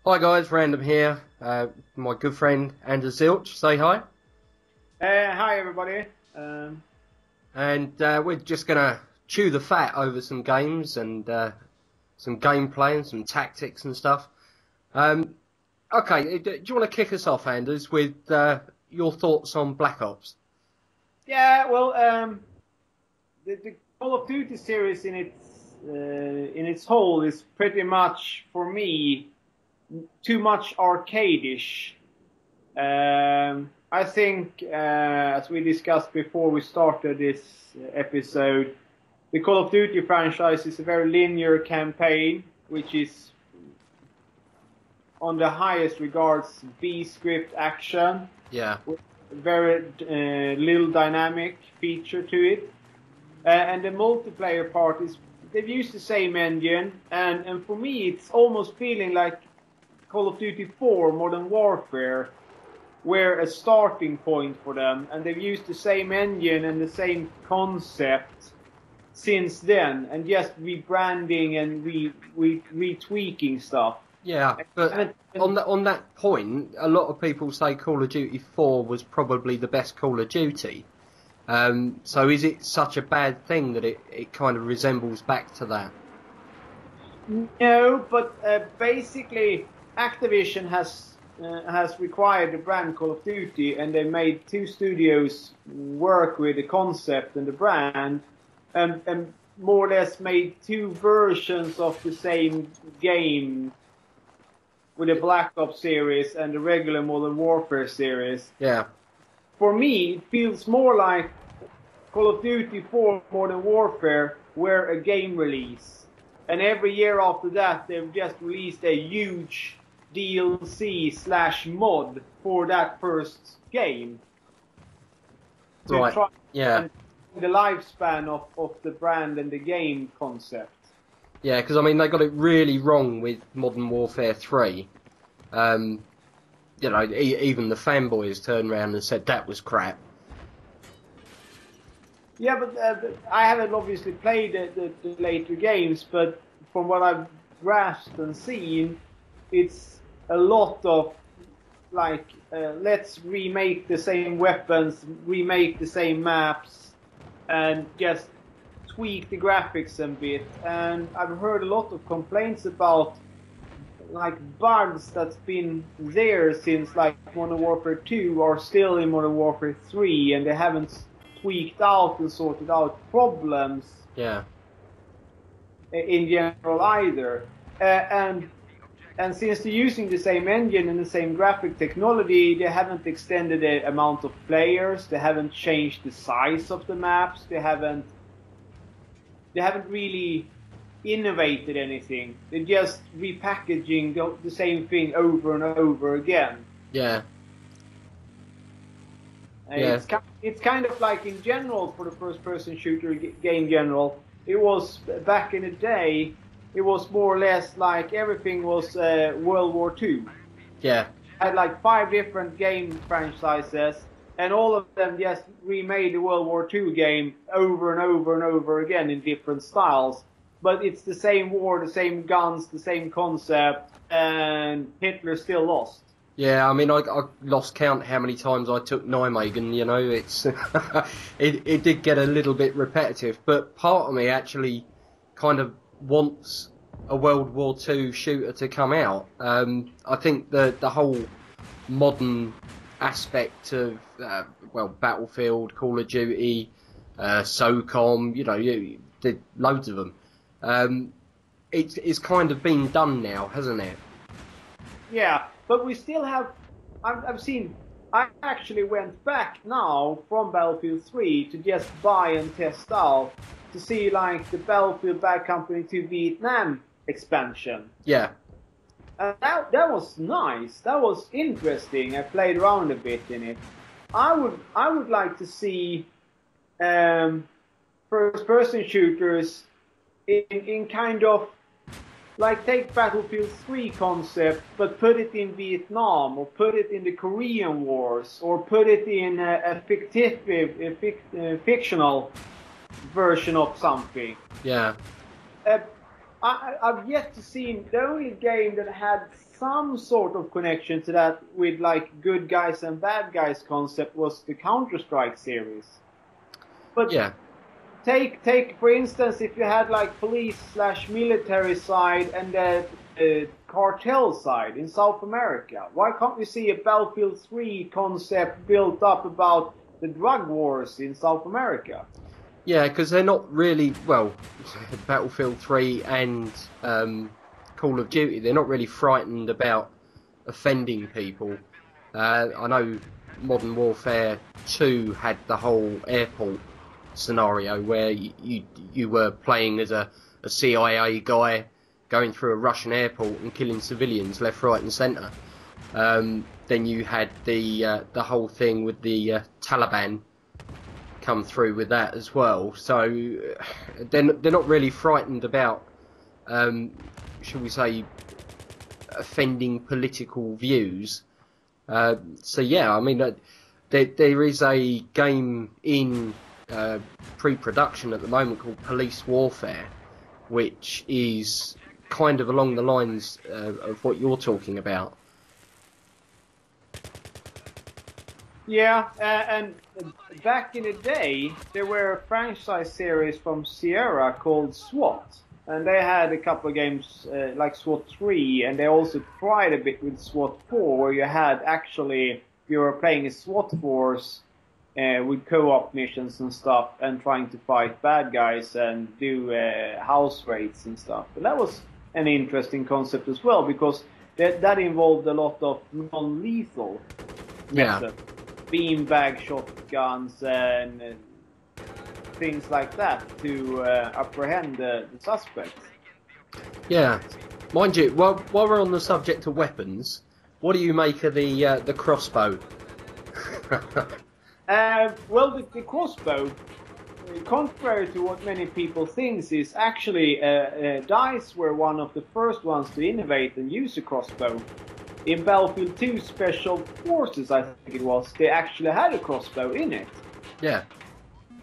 Hi guys, Random here. My good friend Anders-Zilch, say hi. Hi everybody. And we're just gonna chew the fat over some games and some gameplay and some tactics and stuff. Okay, do you want to kick us off, Anders, with your thoughts on Black Ops? Yeah, well, the Call of Duty series in its whole is pretty much, for me, too much arcadish. I think, as we discussed before we started this episode, the Call of Duty franchise is a very linear campaign, which is on the highest regards B-script action. Yeah. With very little dynamic feature to it. And the multiplayer part is, they've used the same engine, and for me it's almost feeling like Call of Duty 4 Modern Warfare were a starting point for them, and they've used the same engine and the same concept since then, and just rebranding and retweaking stuff. Yeah, but on that point, a lot of people say Call of Duty 4 was probably the best Call of Duty. So is it such a bad thing that it kind of resembles back to that? No, but basically Activision has required the brand Call of Duty, and they made two studios work with the concept and the brand, and more or less made two versions of the same game with the Black Ops series and the regular Modern Warfare series. Yeah. For me, it feels more like Call of Duty 4 Modern Warfare were a game release. And every year after that, they've just released a huge DLC/mod for that first game. Right, yeah. The lifespan of the brand and the game concept. Yeah, because I mean they got it really wrong with Modern Warfare 3. You know, even the fanboys turned around and said that was crap. Yeah, but I haven't obviously played the later games, but from what I've grasped and seen, it's a lot of like let's remake the same weapons, remake the same maps, and just tweak the graphics a bit. And I've heard a lot of complaints about like bugs that's been there since like Modern Warfare 2 are still in Modern Warfare 3, and they haven't tweaked out and sorted out problems. Yeah. In general either. And since they're using the same engine and the same graphic technology, they haven't extended the amount of players, they haven't changed the size of the maps, they haven't really innovated anything. They're just repackaging the same thing over and over again. Yeah. Yeah. It's kind of like in general for the first-person shooter game general. It was back in the day. It was more or less like everything was World War II. Yeah. I had like 5 different game franchises, and all of them just remade the World War II game over and over and over again in different styles. But it's the same war, the same guns, the same concept, and Hitler still lost. Yeah, I mean, I lost count how many times I took Nijmegen, you know, it's it did get a little bit repetitive, but part of me actually kind of wants a World War II shooter to come out. I think the whole modern aspect of, well, Battlefield, Call of Duty, SOCOM, you know, you did loads of them. It's kind of been done now, hasn't it? Yeah. But we still have, I actually went back now from Battlefield 3 to just buy and test out to see like the Battlefield Bad Company 2 Vietnam expansion. Yeah. And that was nice. That was interesting. I played around a bit in it. I would like to see first-person shooters in kind of like take Battlefield 3 concept, but put it in Vietnam, or put it in the Korean Wars, or put it in a fictional version of something. Yeah. I've yet to see the only game that had some sort of connection to that with like good guys and bad guys concept was the Counter-Strike series. But Yeah. Take for instance, if you had like police/military side and the cartel side in South America, why can't we see a Battlefield 3 concept built up about the drug wars in South America? Yeah, because they're not really, well, Battlefield 3 and Call of Duty, they're not really frightened about offending people. I know Modern Warfare 2 had the whole airport scenario where you were playing as a CIA guy going through a Russian airport and killing civilians left, right and centre. Then you had the whole thing with the Taliban come through with that as well. So they're not really frightened about, shall we say, offending political views. So yeah, I mean, there is a game in pre-production at the moment called Police Warfare, which is kind of along the lines of what you're talking about. Yeah, and back in the day, there were a franchise series from Sierra called SWAT, and they had a couple of games like SWAT 3, and they also tried a bit with SWAT 4, where you had actually, you were playing a SWAT force with co-op missions and stuff, and trying to fight bad guys and do house raids and stuff. And that was an interesting concept as well, because that involved a lot of non-lethal methods. Beanbag shotguns and things like that to apprehend the suspects. Yeah, mind you, while we're on the subject of weapons, what do you make of the crossbow? Well, the crossbow, contrary to what many people think, is actually DICE were one of the first ones to innovate and use a crossbow. In Battlefield 2 Special Forces, I think it was, they actually had a crossbow in it. Yeah.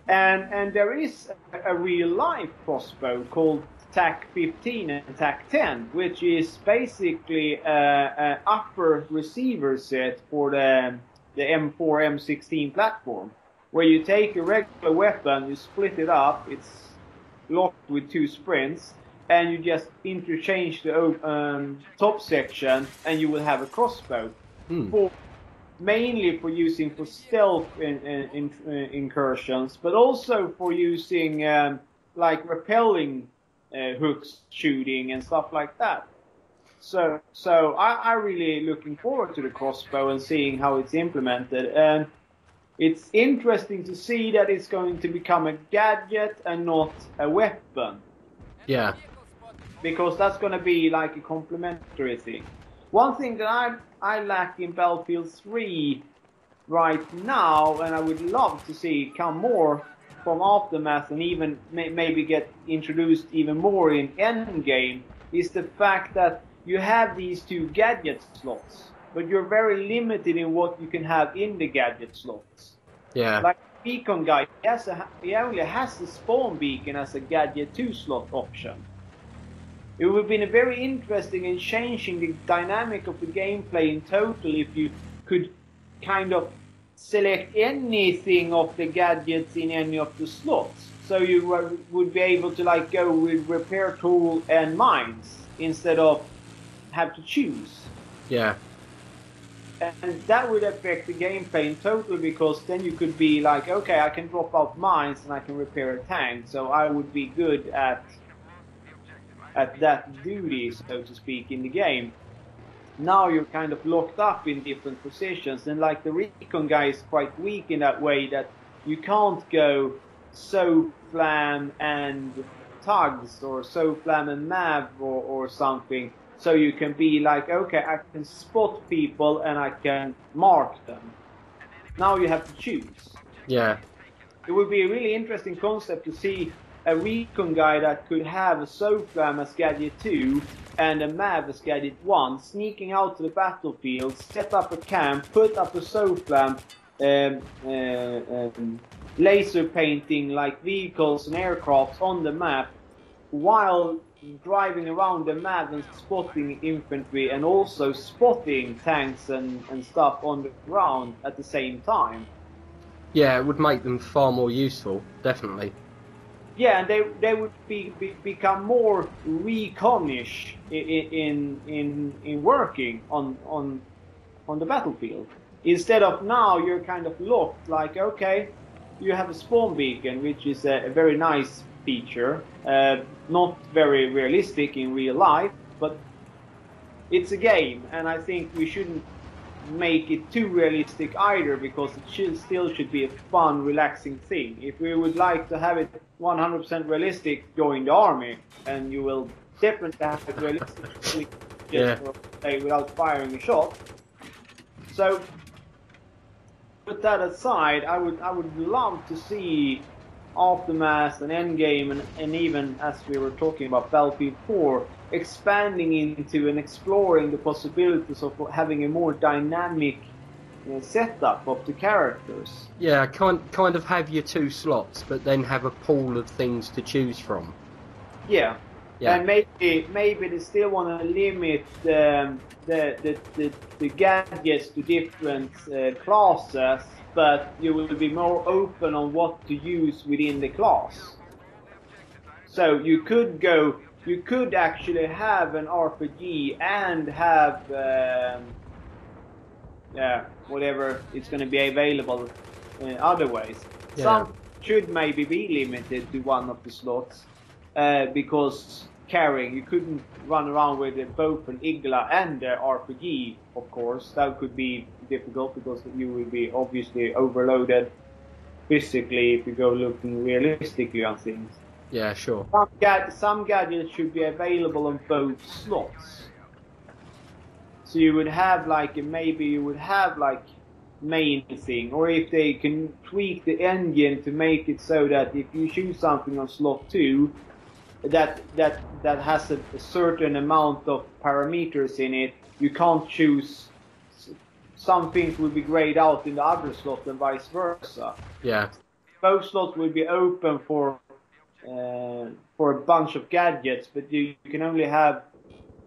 And there is a real-life crossbow called TAC-15 and TAC-10, which is basically an upper receiver set for the M4, M16 platform, where you take a regular weapon, you split it up, it's locked with 2 sprints, and you just interchange the top section, and you will have a crossbow. Mainly for using for stealth incursions, but also for using like repelling hooks shooting and stuff like that. So I'm really looking forward to the crossbow and seeing how it's implemented. And it's interesting to see that it's going to become a gadget and not a weapon. Yeah. Because that's going to be like a complementary thing. One thing that I lack in Battlefield 3 right now, and I would love to see come more from Aftermath and even maybe get introduced even more in Endgame, is the fact that you have these 2 gadget slots, but you're very limited in what you can have in the gadget slots. Yeah. Like Beacon guy, he only has the spawn beacon as a gadget 2 slot option. It would have been very interesting in changing the dynamic of the gameplay in total if you could kind of select anything of the gadgets in any of the slots. So you would be able to like go with repair tool and mines instead of have to choose. Yeah. And that would affect the gameplay in total, because then you could be like, okay, I can drop out mines and I can repair a tank, so I would be good at that duty, so to speak, in the game. Now you're kind of locked up in different positions, and like the recon guy is quite weak in that way that you can't go SOFLAM and tugs or SOFLAM and MAV or something, so you can be like, okay, I can spot people and I can mark them. Now you have to choose. Yeah. It would be a really interesting concept to see a recon guy that could have a SOFLAM as gadget 2 and a MAV as gadget 1, sneaking out to the battlefield, set up a camp, put up a SOFLAM, laser painting like vehicles and aircrafts on the map, while driving around the map and spotting infantry and also spotting tanks and stuff on the ground at the same time. Yeah, it would make them far more useful, definitely. Yeah, and they would become more reconish in working on the battlefield. Instead of now, you're kind of locked. Like, okay, you have a spawn beacon, which is a very nice feature, not very realistic in real life, but it's a game, and I think we shouldn't make it too realistic either, because it still should be a fun, relaxing thing. If we would like to have it 100% realistic, join the army, and you will definitely have it realistic just for a day without firing a shot. So, put that aside, I would love to see Aftermath and Endgame and even, as we were talking about, Battlefield 4, expanding into and exploring the possibilities of having a more dynamic setup of the characters. Yeah, kind of have your 2 slots, but then have a pool of things to choose from. Yeah. And maybe they still want to limit the gadgets to different classes, but you will be more open on what to use within the class. So you could actually have an RPG and have whatever is going to be available other ways. Yeah. Some should maybe be limited to one of the slots, because carrying, you couldn't run around with both an Igla and an RPG, of course. That could be difficult because you will be obviously overloaded physically if you go looking realistically on things. Yeah, sure. Some gadgets should be available on both slots. So you would have main thing, or if they can tweak the engine to make it so that if you choose something on slot 2 that has a certain amount of parameters in it, you can't choose. Some things will be grayed out in the other slot and vice versa. Yeah. Both slots will be open for a bunch of gadgets, but you can only have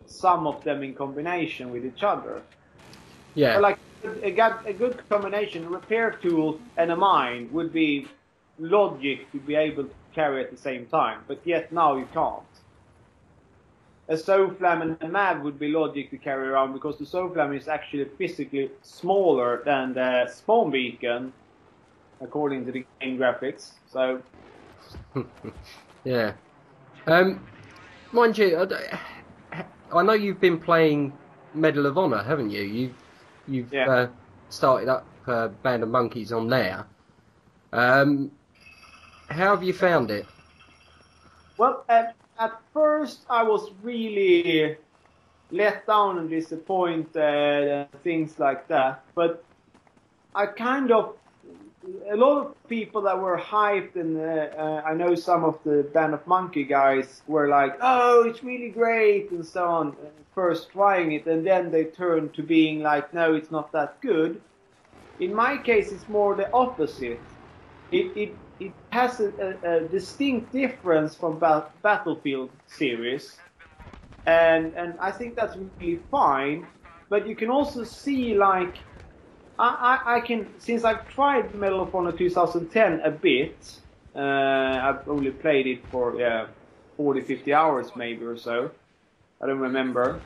some of them in combination with each other. Yeah. So like a good combination, a repair tool and a mine would be logic to be able to carry at the same time, but yet now you can't. A Soflam and a Mav would be logic to carry around, because the Soflam is actually physically smaller than the spawn beacon, according to the game graphics. So, yeah. Mind you, I know you've been playing Medal of Honor, haven't you? You've started up Band of Monkeys on there. How have you found it? Well, at first I was really let down and disappointed and things like that. But a lot of people that were hyped, and I know some of the Band of Monkey guys were like, oh, it's really great and so on, first trying it, and then they turned to being like, no, it's not that good. In my case, it's more the opposite. It has a distinct difference from Battlefield series, and I think that's really fine. But you can also see, like, I can, since I've tried Medal of Honor 2010 a bit, I've only played it for 40-50 hours maybe or so, I don't remember.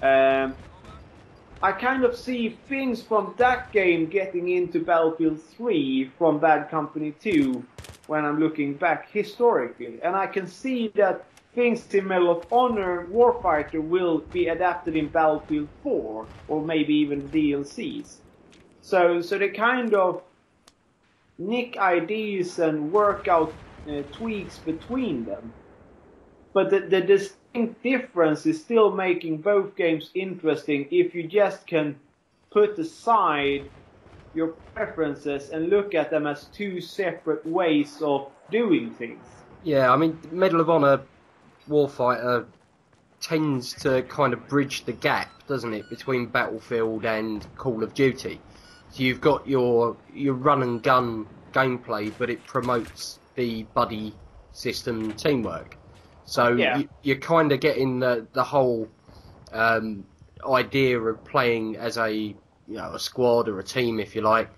I kind of see things from that game getting into Battlefield 3 from Bad Company 2 when I'm looking back historically. And I can see that things in Medal of Honor Warfighter will be adapted in Battlefield 4, or maybe even DLCs. So they kind of nick ideas and work out tweaks between them. But the distinct difference is still making both games interesting if you just can put aside your preferences and look at them as two separate ways of doing things. Yeah, I mean, Medal of Honor Warfighter tends to kind of bridge the gap, doesn't it, between Battlefield and Call of Duty. So you've got your run and gun gameplay, but it promotes the buddy system teamwork. So Yeah. you're kind of getting the whole idea of playing as a a squad or a team, if you like,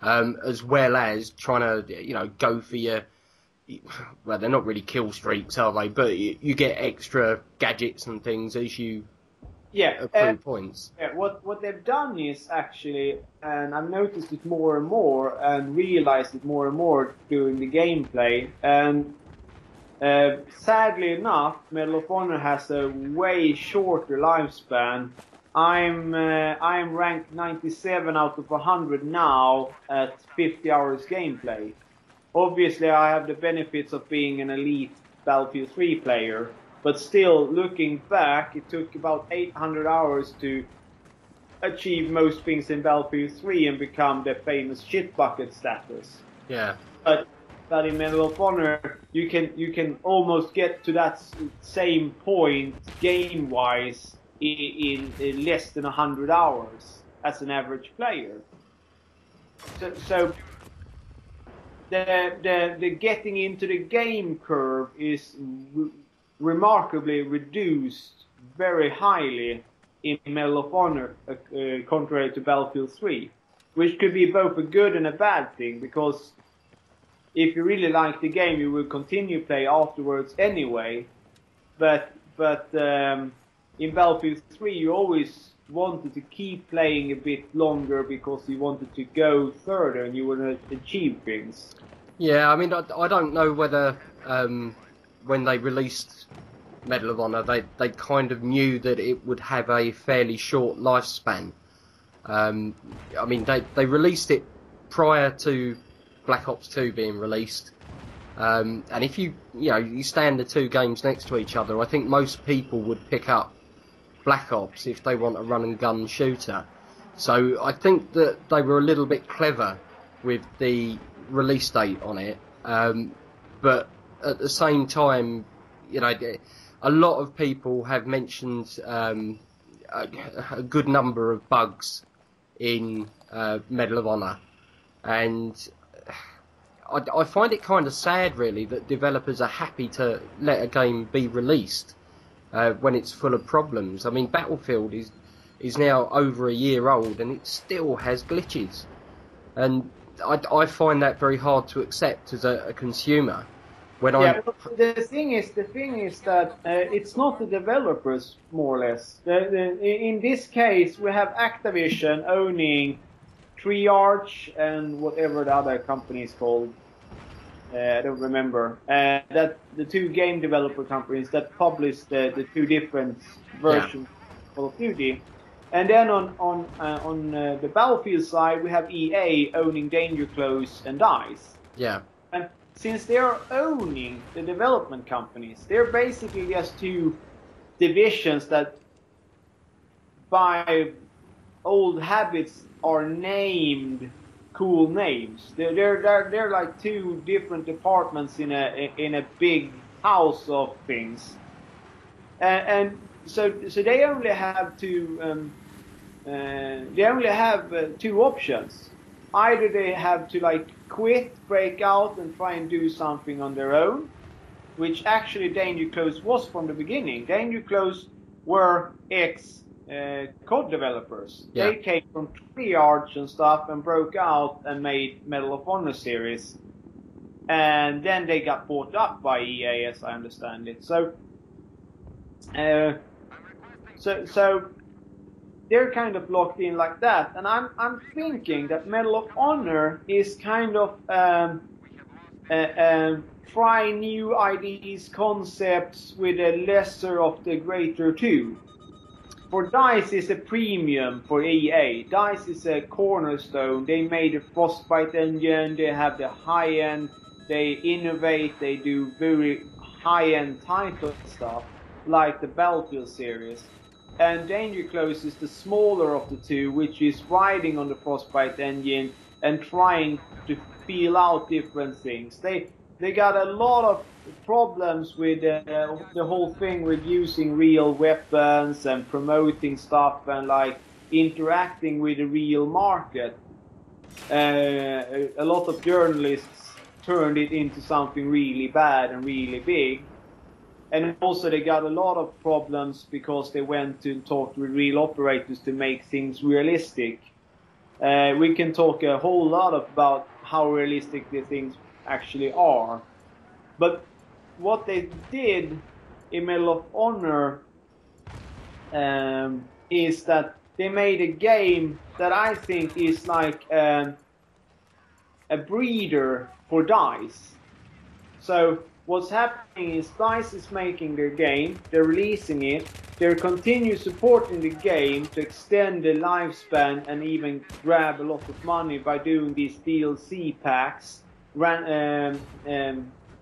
as well as trying to go for your. Well, they're not really kill streaks, are they? But you get extra gadgets and things as you accrue points. Yeah, what they've done is actually, and I've noticed it more and more, and realized it more and more during the gameplay. And sadly enough, Medal of Honor has a way shorter lifespan. I'm ranked 97 out of 100 now at 50 hours gameplay. Obviously, I have the benefits of being an elite Battlefield 3 player, but still, looking back, it took about 800 hours to achieve most things in Battlefield 3 and become the famous shit bucket status. Yeah. But in Medal of Honor, you can almost get to that same point game-wise in less than 100 hours as an average player. So the getting into the game curve is remarkably reduced very highly in Medal of Honor, contrary to Battlefield 3, which could be both a good and a bad thing, because if you really like the game, you will continue play afterwards anyway. But in Battlefield 3, you always wanted to keep playing a bit longer because you wanted to go further and you want to achieve things. Yeah, I mean, I don't know whether when they released Medal of Honor, they kind of knew that it would have a fairly short lifespan. I mean, they released it prior to Black Ops 2 being released. And if you stand the two games next to each other, I think most people would pick up Black Ops if they want a run and gun shooter. So I think that they were a little bit clever with the release date on it. But at the same time, a lot of people have mentioned a good number of bugs in Medal of Honor. And I find it kind of sad, really, that developers are happy to let a game be released when it's full of problems. I mean, Battlefield is now over a year old and it still has glitches. And I find that very hard to accept as a consumer. The thing is that it's not the developers, more or less. In this case, we have Activision owning Triarch and whatever the other company is called. I don't remember. That the two game developer companies that publish the two different versions of Call of Duty. And then on the Battlefield side, we have EA owning Danger Close and DICE. Yeah. And since they are owning the development companies, they're basically just two divisions that, by old habits, are named cool names. They're like two different departments in a big house of things, and so they only have two options. Either they have to quit, break out, and try and do something on their own, which actually Danger Close was from the beginning. Danger Close were COD developers. Yeah. They came from Triarch and stuff and broke out and made Medal of Honor series. And then they got bought up by EA, as I understand it. So they're kind of locked in like that. And I'm thinking that Medal of Honor is kind of try new ideas, concepts with a lesser of the greater two. For DICE is a premium for EA. DICE is a cornerstone. They made a Frostbite engine. They have the high-end. They innovate. They do very high-end title stuff, like the Battlefield series. And Danger Close is the smaller of the two, which is riding on the Frostbite engine and trying to feel out different things. They got a lot of problems with the whole thing with using real weapons and promoting stuff and interacting with the real market. A lot of journalists turned it into something really bad and really big. And also they got a lot of problems because they went to talk with real operators to make things realistic. We can talk a whole lot about how realistic the things actually are. But what they did in Medal of Honor is that they made a game that I think is like a breeder for DICE. So what's happening is DICE is making their game, they're releasing it, they're continue supporting the game to extend the lifespan and even grab a lot of money by doing these DLC packs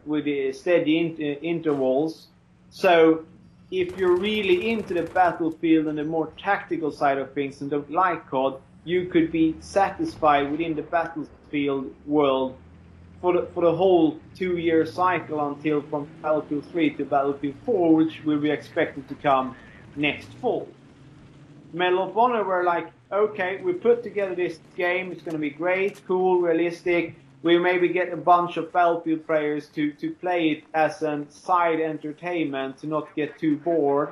with steady intervals. So if you're really into the battlefield and the more tactical side of things and don't like COD, you could be satisfied within the battlefield world for the whole 2-year cycle until from Battlefield 3 to Battlefield 4, which will be expected to come next fall. Medal of Honor were like, okay, we put together this game, it's going to be great, cool, realistic. We maybe get a bunch of Battlefield players to play it as a side entertainment, to not get too bored.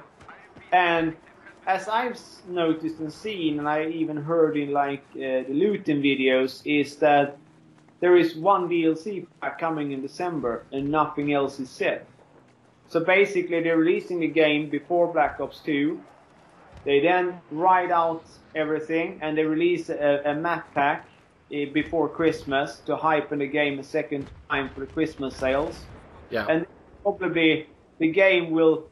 And as I've noticed and seen, and I even heard in like the looting videos, is that there is one DLC pack coming in December and nothing else is said. So basically they're releasing the game before Black Ops 2. They then write out everything and they release a map pack before Christmas to hype in the game a second time for the Christmas sales. Yeah. And probably the game will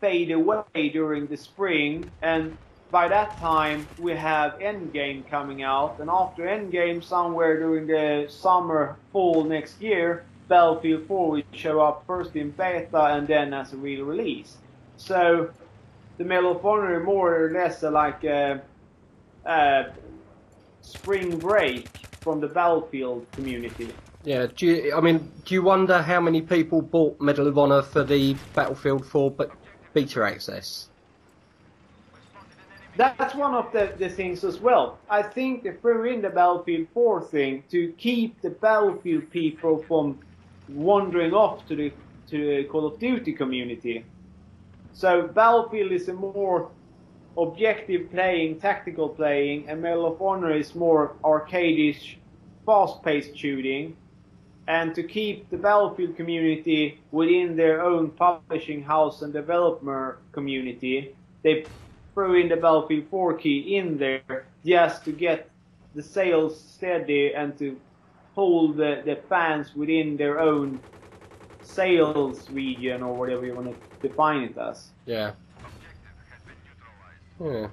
fade away during the spring, and by that time we have Endgame coming out, and after Endgame somewhere during the summer, fall next year, Battlefield 4 will show up first in beta and then as a real release. So the Medal of Honor more or less like a spring break from the Battlefield community. Yeah, do you wonder how many people bought Medal of Honor for the Battlefield 4 beta access? That's one of the things as well. I think they threw in the Battlefield 4 thing to keep the Battlefield people from wandering off to the Call of Duty community. So Battlefield is a more objective playing, tactical playing, and Medal of Honor is more arcade-ish, fast-paced shooting. And to keep the Battlefield community within their own publishing house and developer community, they threw in the Battlefield 4 key in there just to get the sales steady and to hold the fans within their own sales region or whatever you want to define it as. Yeah. Yeah.